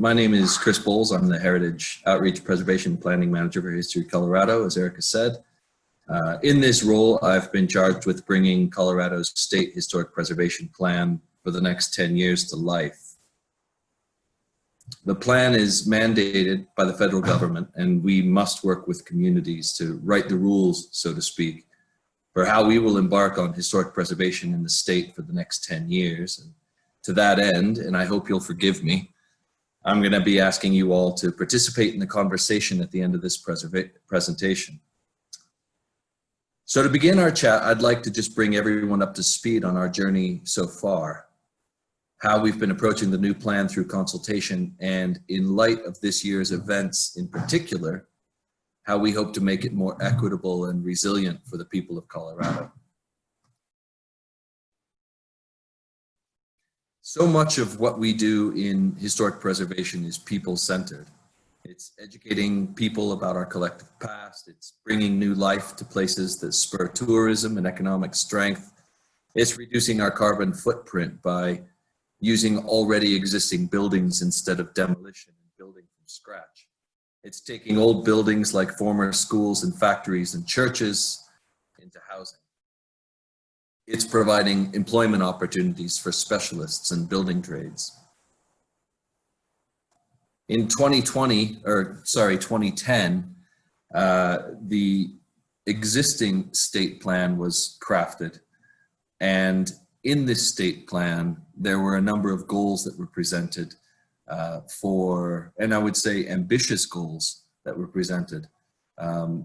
My name is Chris Bowles. I'm the Heritage Outreach Preservation Planning Manager for History Colorado, as Erica said. In this role, I've been charged with bringing Colorado's State Historic Preservation Plan for the next 10 years to life. The plan is mandated by the federal government, and we must work with communities to write the rules, so to speak, for how we will embark on historic preservation in the state for the next 10 years. And to that end, and I hope you'll forgive me, I'm going to be asking you all to participate in the conversation at the end of this presentation. So to begin our chat, I'd like to just bring everyone up to speed on our journey so far, how we've been approaching the new plan through consultation, and in light of this year's events in particular, how we hope to make it more equitable and resilient for the people of Colorado. So much of what we do in historic preservation is people-centered. It's educating people about our collective past. It's bringing new life to places that spur tourism and economic strength. It's reducing our carbon footprint by using already existing buildings instead of demolition and building from scratch. It's taking old buildings like former schools and factories and churches into housing. It's providing employment opportunities for specialists in building trades. In 2010, the existing state plan was crafted, and in this state plan, there were a number of goals that were presented and I would say ambitious goals that were presented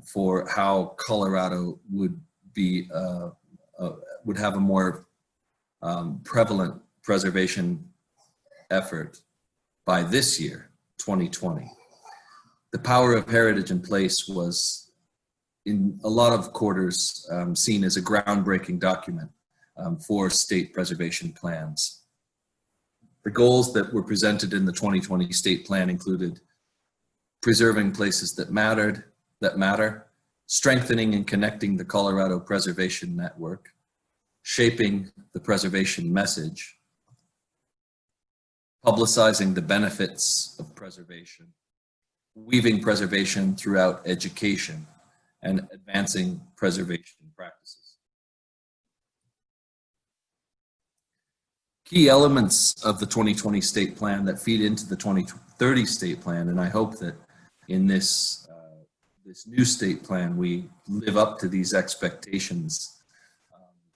for how Colorado would be would have a more prevalent preservation effort by this year, 2020. The power of heritage in place was in a lot of quarters seen as a groundbreaking document for state preservation plans. The goals that were presented in the 2020 state plan included preserving places that matter, strengthening and connecting the Colorado Preservation Network, shaping the preservation message, publicizing the benefits of preservation, weaving preservation throughout education, and advancing preservation practices. Key elements of the 2020 state plan that feed into the 2030 state plan, and I hope that in this new state plan we live up to these expectations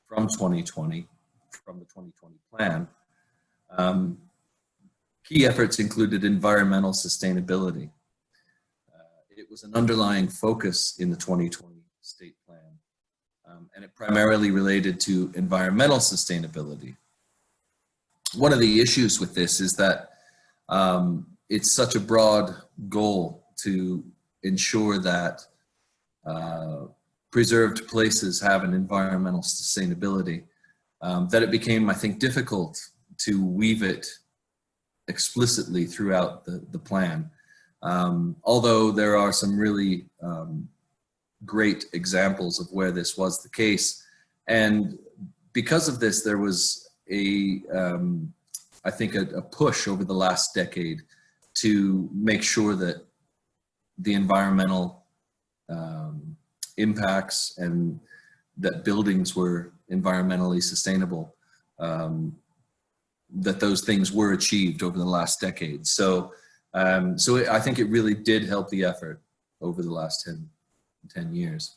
from 2020, from the 2020 plan. Key efforts included environmental sustainability. It was an underlying focus in the 2020 state plan, and it primarily related to environmental sustainability. One of the issues with this is that it's such a broad goal to ensure that preserved places have an environmental sustainability, that it became, I think, difficult to weave it explicitly throughout the plan. Although there are some really great examples of where this was the case. And because of this, there was I think a push over the last decade to make sure that the environmental impacts and that buildings were environmentally sustainable, that those things were achieved over the last decade. So I think it really did help the effort over the last 10 years.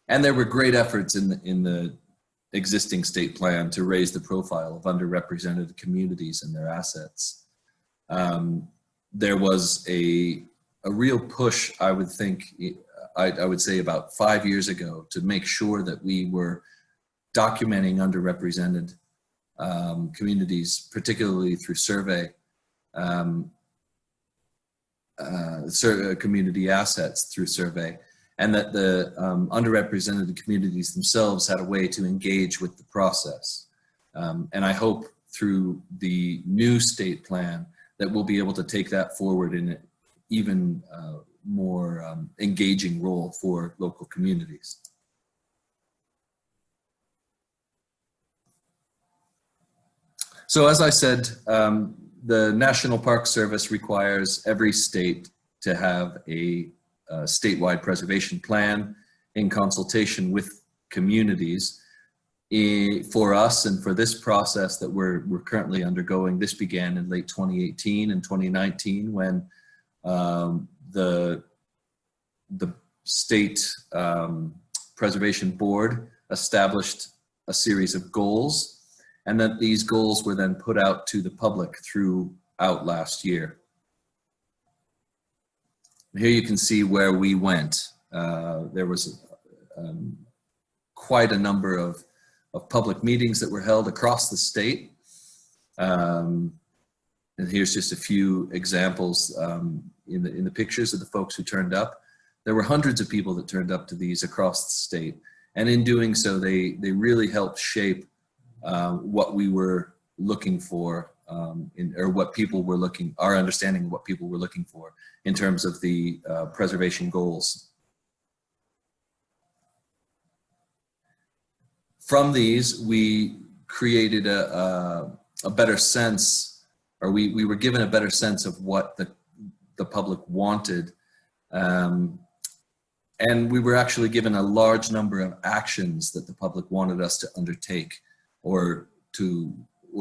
And there were great efforts in the existing state plan to raise the profile of underrepresented communities and their assets. There was a real push, I would think, I would say about 5 years ago, to make sure that we were documenting underrepresented communities, particularly through survey, community assets through survey, and that the underrepresented communities themselves had a way to engage with the process. And I hope through the new state plan that we'll be able to take that forward in an even more engaging role for local communities. So as I said, the National Park Service requires every state to have a statewide preservation plan in consultation with communities. For us and for this process that we're currently undergoing, this began in late 2018 and 2019 when the state preservation board established a series of goals, and that these goals were then put out to the public throughout last year. Here you can see where we went. There was quite a number of public meetings that were held across the state. And here's just a few examples in the pictures of the folks who turned up. There were hundreds of people that turned up to these across the state. And in doing so, they really helped shape what we were looking for, or what people were our understanding of what people were looking for in terms of the preservation goals. From these, we created a better sense, or we were given a better sense of what the public wanted. And we were actually given a large number of actions that the public wanted us to undertake, or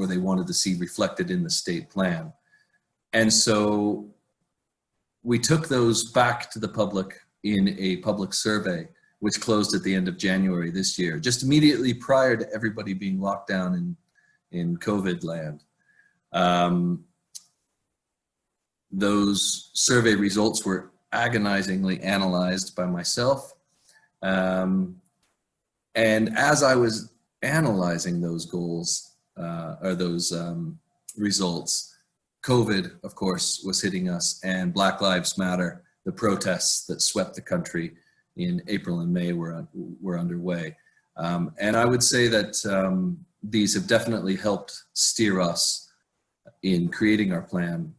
they wanted to see reflected in the state plan. And so we took those back to the public in a public survey, which closed at the end of January this year, just immediately prior to everybody being locked down in COVID land. Those survey results were agonizingly analyzed by myself. And as I was analyzing those goals, or those results, COVID, of course, was hitting us, and Black Lives Matter, the protests that swept the country in April and May were underway. And I would say that these have definitely helped steer us in creating our plan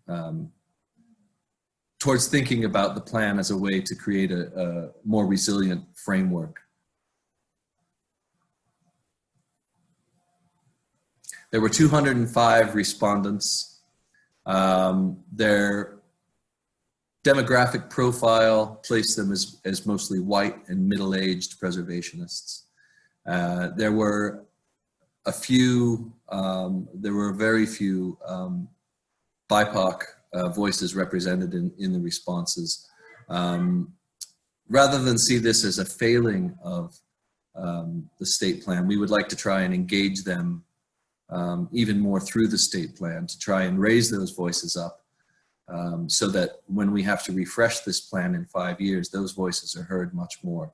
towards thinking about the plan as a way to create a more resilient framework. There were 205 respondents. Their demographic profile placed them as mostly white and middle-aged preservationists. There were very few BIPOC voices represented in the responses. Rather than see this as a failing of the state plan, we would like to try and engage them even more through the state plan to try and raise those voices up, so that when we have to refresh this plan in 5 years, those voices are heard much more.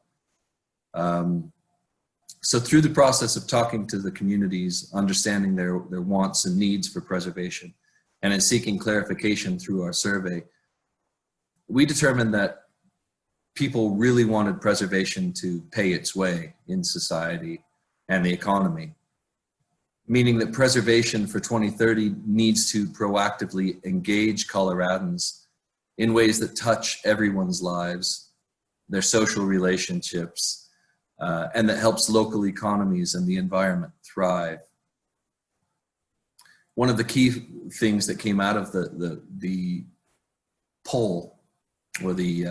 So through the process of talking to the communities, understanding their wants and needs for preservation, and in seeking clarification through our survey, we determined that people really wanted preservation to pay its way in society and the economy, meaning that preservation for 2030 needs to proactively engage Coloradans in ways that touch everyone's lives, their social relationships, and that helps local economies and the environment thrive. One of the key things that came out of the poll, or the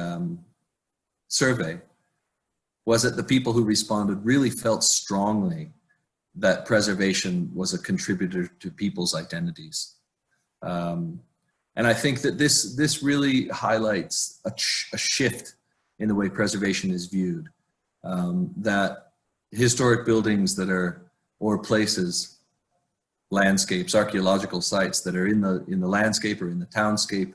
survey, was that the people who responded really felt strongly that preservation was a contributor to people's identities. And I think that this really highlights a shift in the way preservation is viewed. That historic buildings that or places, landscapes, archaeological sites that are in the landscape or in the townscape,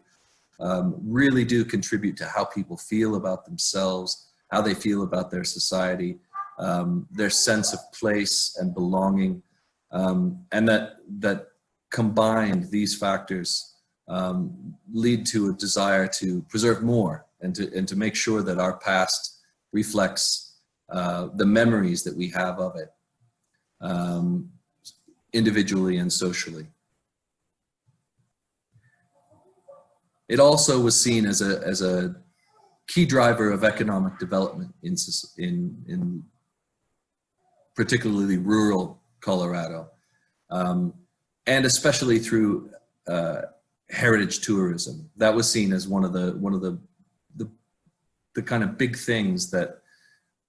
really do contribute to how people feel about themselves, how they feel about their society, their sense of place and belonging, and that combined, these factors lead to a desire to preserve more and to make sure that our past reflects the memories that we have of it, individually and socially. It also was seen as a key driver of economic development in particularly rural Colorado, and especially through heritage tourism. That was seen as one of the kind of big things that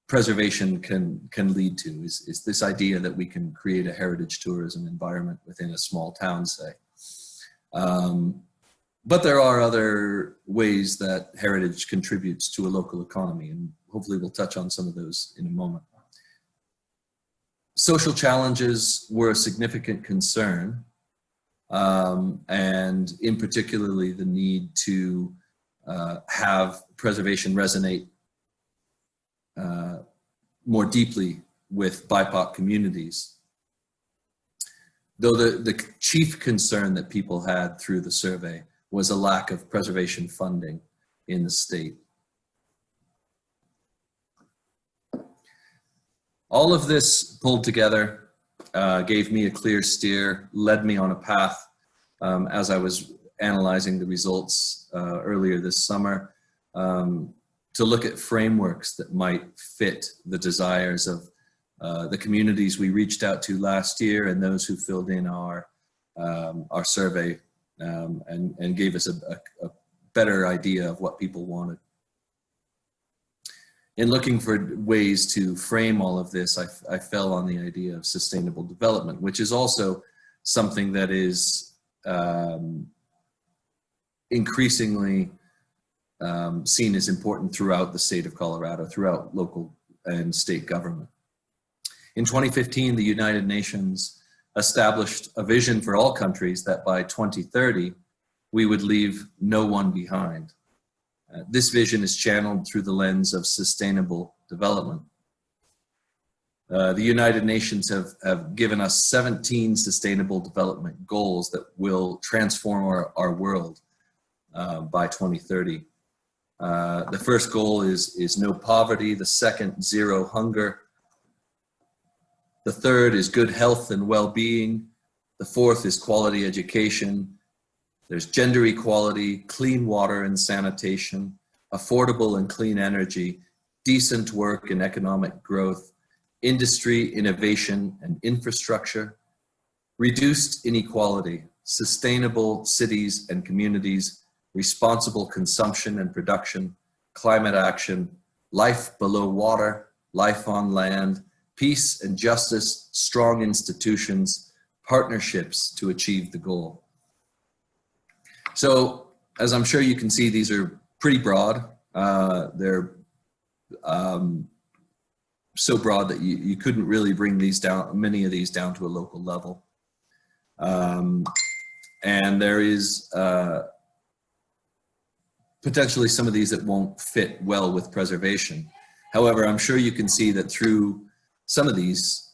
preservation can lead to, is this idea that we can create a heritage tourism environment within a small town, say. But there are other ways that heritage contributes to a local economy, and hopefully we'll touch on some of those in a moment. Social challenges were a significant concern, and in particularly the need to have preservation resonate more deeply with BIPOC communities. Though the chief concern that people had through the survey was a lack of preservation funding in the state. All of this pulled together gave me a clear steer, led me on a path as I was analyzing the results earlier this summer, to look at frameworks that might fit the desires of the communities we reached out to last year and those who filled in our survey, and gave us a better idea of what people wanted. In looking for ways to frame all of this, I fell on the idea of sustainable development, which is also something that is increasingly seen as important throughout the state of Colorado, throughout local and state government. In 2015, the United Nations established a vision for all countries that by 2030, we would leave no one behind. This vision is channeled through the lens of sustainable development. The United Nations have given us 17 sustainable development goals that will transform our world by 2030. The first goal is no poverty. The second, zero hunger. The third is good health and well-being. The fourth is quality education. There's gender equality, clean water and sanitation, affordable and clean energy, decent work and economic growth, industry, innovation, and infrastructure, reduced inequality, sustainable cities and communities, responsible consumption and production, climate action, life below water, life on land, peace and justice, strong institutions, partnerships to achieve the goal. So, as I'm sure you can see, these are pretty broad. They're so broad that you couldn't really bring these down, many of these down to a local level. And there is potentially some of these that won't fit well with preservation. However, I'm sure you can see that through some of these,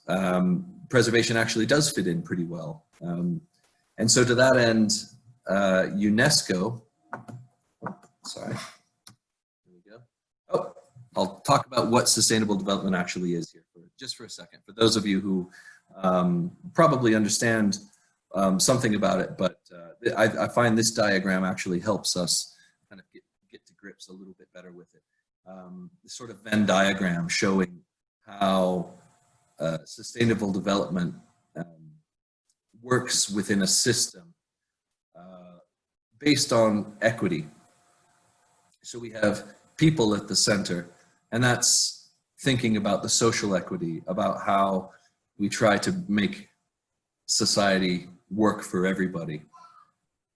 preservation actually does fit in pretty well. And so to that end, UNESCO, sorry, here we go. Oh, I'll talk about what sustainable development actually is here just for a second. For those of you who probably understand something about it, but I find this diagram actually helps us kind of get to grips a little bit better with it. This sort of Venn diagram showing how sustainable development works within a system based on equity. So we have people at the center, and that's thinking about the social equity, about how we try to make society work for everybody.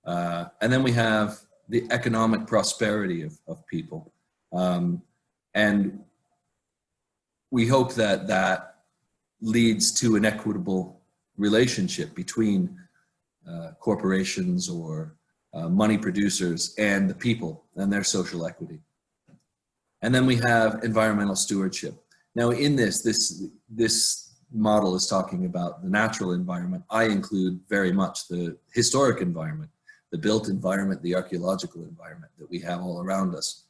And then we have the economic prosperity of people. And we hope that that leads to an equitable relationship between corporations or money producers and the people and their social equity. And then we have environmental stewardship. Now in this model is talking about the natural environment. I include very much the historic environment, the built environment, the archaeological environment that we have all around us.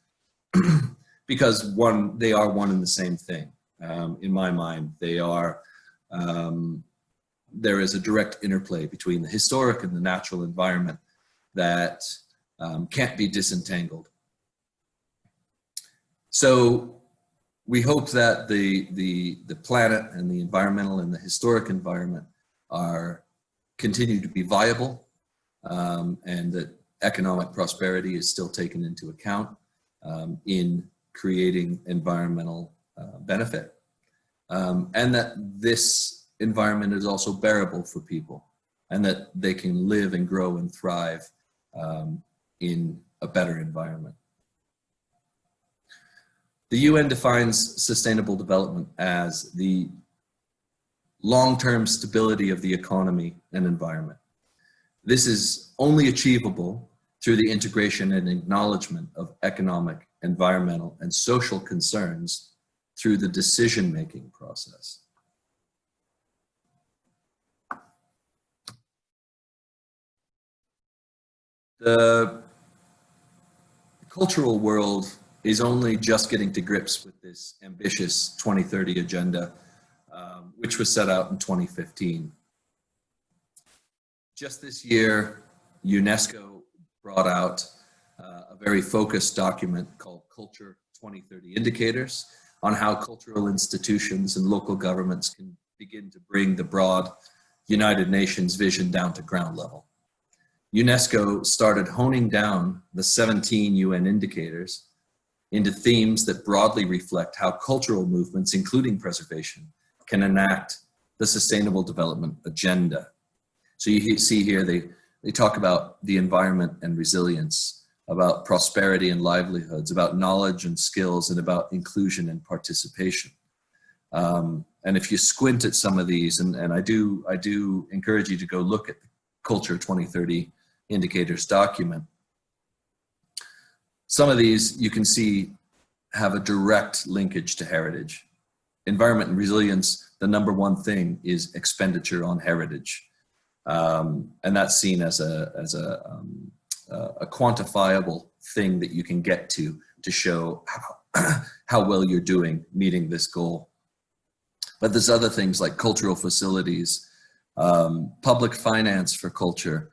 Because they are one and the same thing. In my mind, they are, there is a direct interplay between the historic and the natural environment that can't be disentangled. So we hope that the planet and the environmental and the historic environment continue to be viable, and that economic prosperity is still taken into account in creating environmental benefit, and that this environment is also bearable for people, and that they can live and grow and thrive in a better environment. The UN defines sustainable development as the long-term stability of the economy and environment. This is only achievable through the integration and acknowledgement of economic, environmental, and social concerns through the decision-making process. The cultural world is only just getting to grips with this ambitious 2030 agenda, which was set out in 2015. Just this year, UNESCO brought out a very focused document called Culture 2030 Indicators on how cultural institutions and local governments can begin to bring the broad United Nations vision down to ground level. UNESCO started honing down the 17 UN indicators into themes that broadly reflect how cultural movements, including preservation, can enact the Sustainable Development Agenda. So you see here, they talk about the environment and resilience, about prosperity and livelihoods, about knowledge and skills, and about inclusion and participation. And if you squint at some of these, and I do encourage you to go look at the Culture 2030 Indicators document. Some of these you can see have a direct linkage to heritage. Environment and resilience, the number one thing is expenditure on heritage. And that's seen as a quantifiable thing that you can get to show how well you're doing meeting this goal. But there's other things like cultural facilities, public finance for culture,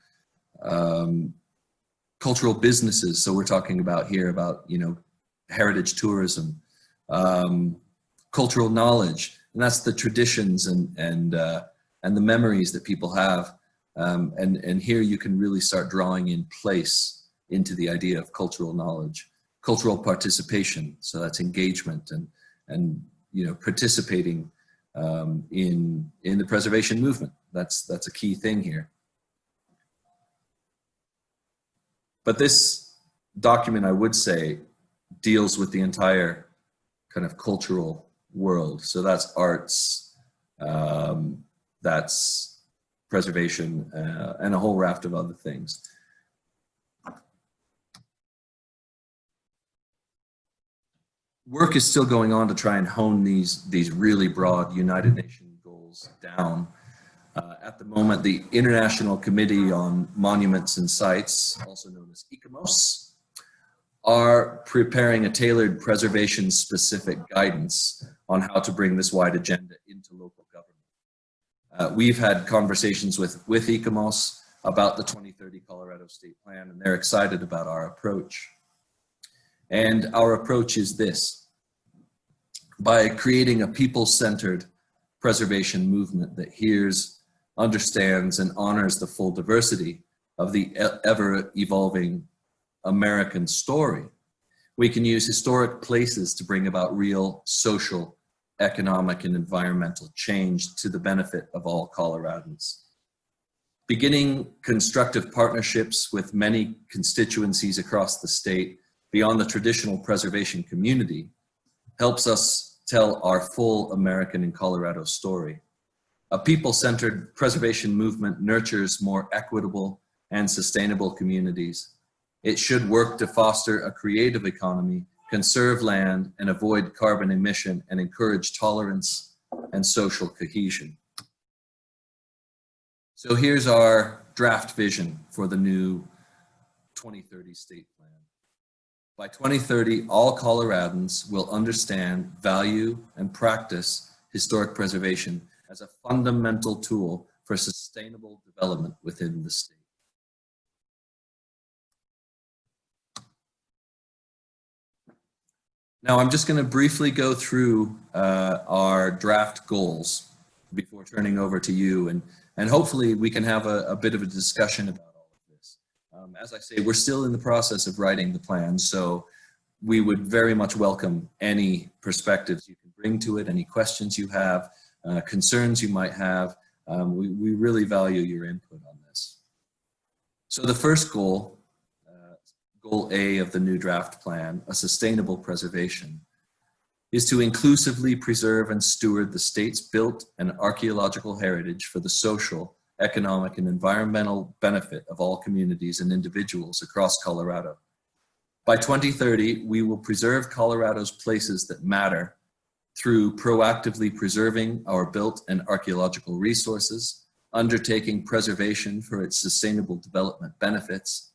cultural businesses. So we're talking about here about, heritage tourism, cultural knowledge, and that's the traditions and the memories that people have. And here you can really start drawing in place into the idea of cultural knowledge, cultural participation. So that's engagement and participating in the preservation movement. That's a key thing here. But this document, I would say, deals with the entire kind of cultural world. So that's arts, that's preservation, and a whole raft of other things. Work is still going on to try and hone these really broad United Nations goals down. At the moment, the International Committee on Monuments and Sites, also known as ICOMOS, are preparing a tailored preservation-specific guidance on how to bring this wide agenda into local government. We've had conversations with ICOMOS about the 2030 Colorado State Plan, and they're excited about our approach. And our approach is this: by creating a people-centered preservation movement that hears, understands, and honors the full diversity of the ever-evolving American story, we can use historic places to bring about real social, economic, and environmental change to the benefit of all Coloradans. Beginning constructive partnerships with many constituencies across the state beyond the traditional preservation community helps us tell our full American and Colorado story. A people-centered preservation movement nurtures more equitable and sustainable communities. It should work to foster a creative economy, conserve land, and avoid carbon emission, and encourage tolerance and social cohesion. So here's our draft vision for the new 2030 state plan. By 2030, all Coloradans will understand, value, and practice historic preservation as a fundamental tool for sustainable development within the state. Now, I'm just going to briefly go through our draft goals before turning over to you, and hopefully we can have a bit of a discussion about all of this. As I say, we're still in the process of writing the plan, so we would very much welcome any perspectives you can bring to it, any questions you have, concerns you might have. We really value your input on this. So the first goal, goal A of the new draft plan, a sustainable preservation, is to inclusively preserve and steward the state's built and archaeological heritage for the social, economic, and environmental benefit of all communities and individuals across Colorado. By 2030, we will preserve Colorado's places that matter through proactively preserving our built and archaeological resources, undertaking preservation for its sustainable development benefits,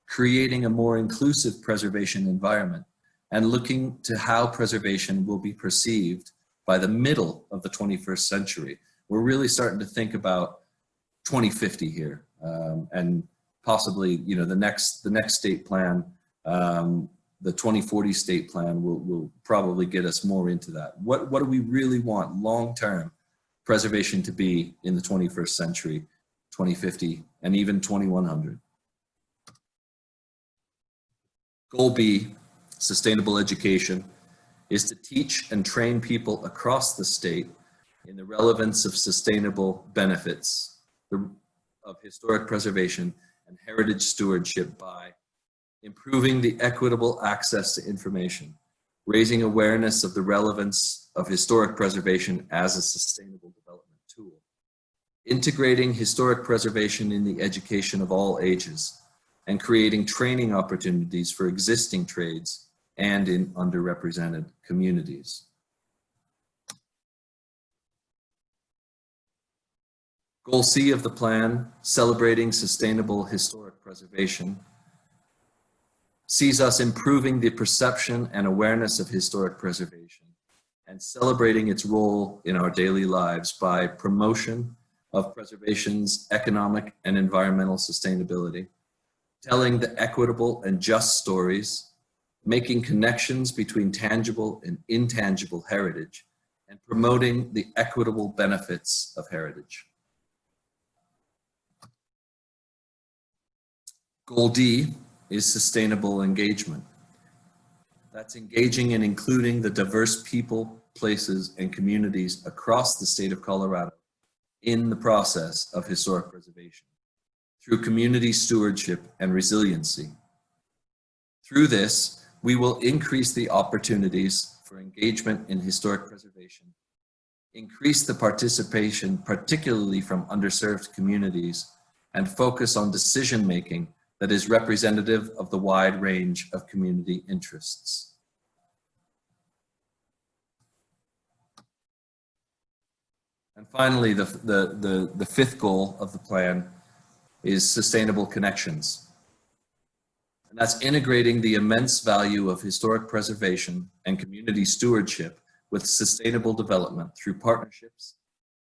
creating a more inclusive preservation environment, and looking to how preservation will be perceived by the middle of the 21st century. We're really starting to think about 2050 here, and possibly, you know, the next state plan, the 2040 state plan will probably get us more into that. What do we really want long-term preservation to be in the 21st century, 2050, and even 2100? Goal B, sustainable education, is to teach and train people across the state in the relevance of sustainable benefits of historic preservation and heritage stewardship by improving the equitable access to information, raising awareness of the relevance of historic preservation as a sustainable development tool, integrating historic preservation in the education of all ages, and creating training opportunities for existing trades and in underrepresented communities. Goal C of the plan, celebrating sustainable historic preservation, sees us improving the perception and awareness of historic preservation and celebrating its role in our daily lives by promotion of preservation's economic and environmental sustainability, telling the equitable and just stories, making connections between tangible and intangible heritage, and promoting the equitable benefits of heritage. Goal D is sustainable engagement. That's engaging and including the diverse people, places, and communities across the state of Colorado in the process of historic preservation through community stewardship and resiliency. Through this, we will increase the opportunities for engagement in historic preservation, increase the participation, particularly from underserved communities, and focus on decision-making that is representative of the wide range of community interests. And finally, the fifth goal of the plan is sustainable connections. And that's integrating the immense value of historic preservation and community stewardship with sustainable development through partnerships,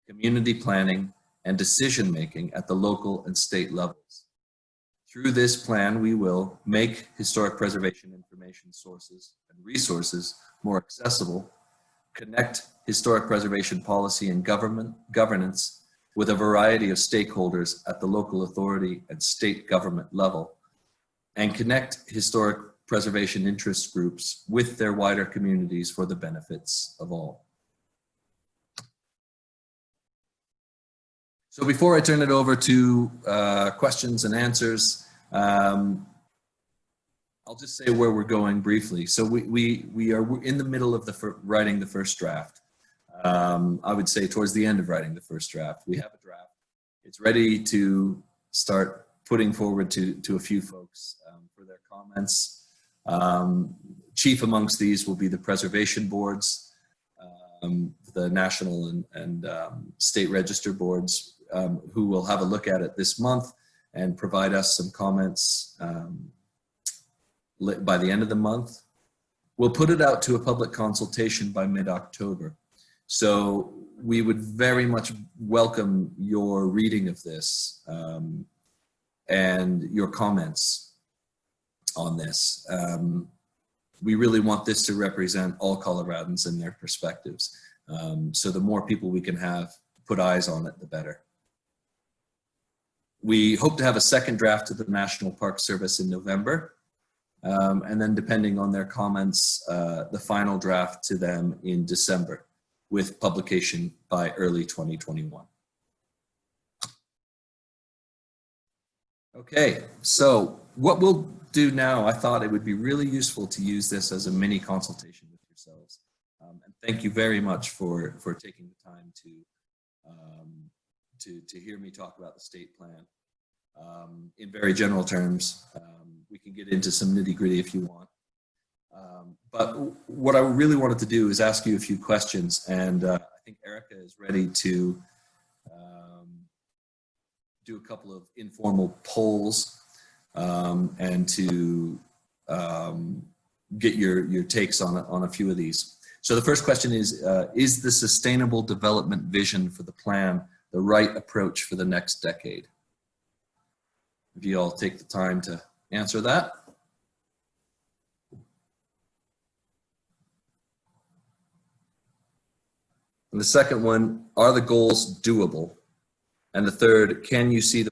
community planning, and decision-making at the local and state levels. Through this plan, we will make historic preservation information sources and resources more accessible, connect historic preservation policy and governance with a variety of stakeholders at the local authority and state government level, and connect historic preservation interest groups with their wider communities for the benefits of all. So before I turn it over to questions and answers, I'll just say where we're going briefly. So we are in the middle of writing the first draft. I would say towards the end of writing the first draft. We have a draft. It's ready to start putting forward to a few folks for their comments. Chief amongst these will be the preservation boards, the national and state register boards, who will have a look at it this month and provide us some comments by the end of the month. We'll put it out to a public consultation by mid-October. So we would very much welcome your reading of this and your comments on this. We really want this to represent all Coloradans and their perspectives. So the more people we can have put eyes on it, the better. We hope to have a second draft to the National Park Service in November. And then depending on their comments, the final draft to them in December, with publication by early 2021. Okay, so what we'll do now, I thought it would be really useful to use this as a mini consultation with yourselves. And thank you very much for taking the time to hear me talk about the state plan. In very general terms, we can get into some nitty-gritty if you want. But what I really wanted to do is ask you a few questions, and I think Erica is ready to do a couple of informal polls and to get your takes on a few of these. So the first question is the sustainable development vision for the plan the right approach for the next decade? If you all take the time to answer that. And the second one, are the goals doable? And the third, can you see the